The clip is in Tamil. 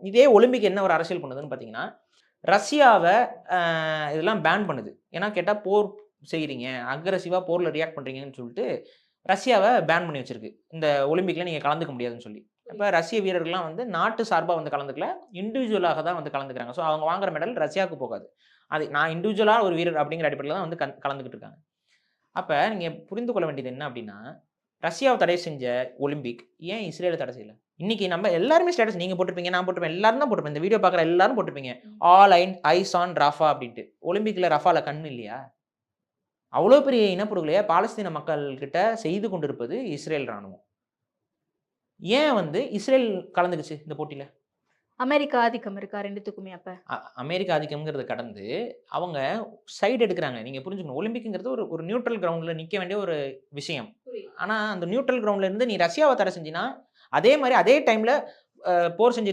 இதே ஒலிம்பிக் என்ன ஒரு அரசியல் பண்ணுதுன்னு பார்த்தீங்கன்னா, ரஷ்யாவ இதெல்லாம் பேன் பண்ணுது. ஏன்னா கேட்டா போர் செய்றீங்க, அக்ரஸிவா போர்ல ரியாக்ட் பண்றீங்கன்னு சொல்லிட்டு, ரஷ்யாவ பேன் பண்ணி வச்சிருக்கு. இந்த ஒலிம்பிக்ல நீங்க கலந்துக்க முடியாதுன்னு சொல்லி. அப்ப ரஷ்ய வீரர்கள்லாம் வந்து நாட்டு சார்பா வந்து கலந்துக்கல. இண்டிவிஜுவலாக தான் வந்து கலந்துக்கிறாங்க. ஸோ அவங்க வாங்குற மெடல் ரஷ்யாவுக்கு போகாது. அது நான் இண்டிவிஜுவலா ஒரு வீரர் அப்படிங்கிற அடிப்படையில தான் வந்து கலந்துக்கிட்டு இருக்காங்க. அப்ப நீங்க புரிந்து கொள்ள வேண்டியது என்ன அப்படின்னா, ரஷ்யாவ தடை செஞ்ச ஒலிம்பிக் ஏன் இஸ்ரேல தடை செய்யல? இன்னைக்கு நம்ம எல்லாருமே ஸ்டேட்டஸ் நீங்க போட்டிருப்பீங்க, நான் போட்டிருப்பேன். எல்லாரும் தான் போட்டிருப்போம். இந்த வீடியோ பார்க்குற எல்லாரும் போட்டிருப்பீங்க. ஆல் ஐஸ் ஆன் ரஃபா அப்படின்ட்டு. ஒலிம்பிக்ல ரஃபால கண்ணு இல்லையா? அவ்வளோ பெரிய இனப்படுகொலைய பாலஸ்தீன மக்கள் கிட்ட செய்து கொண்டிருப்பது இஸ்ரேல் ராணுவம். ஏன் வந்து இஸ்ரேல் கலந்துக்குச்சு இந்த போட்டியில? அமெரிக்கா ஆதிக்கம் இருக்கா 2த்துக்குமே அப்ப? அமெரிக்க ஆதிக்கம்ங்கிறத கடந்து, அவங்க சைடு எடுக்குறாங்க. நீங்க புரிஞ்சுக்கணும். ஒலிம்பிக்ங்கிறது ஒரு ஒரு நியூட்ரல் கிரவுண்ட்ல நிக்க வேண்டிய ஒரு விஷயம். புரியுது. ஆனா, அந்த நியூட்ரல் கிரவுண்ட்ல இருந்து நீ ரஷ்யாவ தடை செஞ்சீன்னா, அதே மாரி அதே டைம்ல போர் செஞ்சு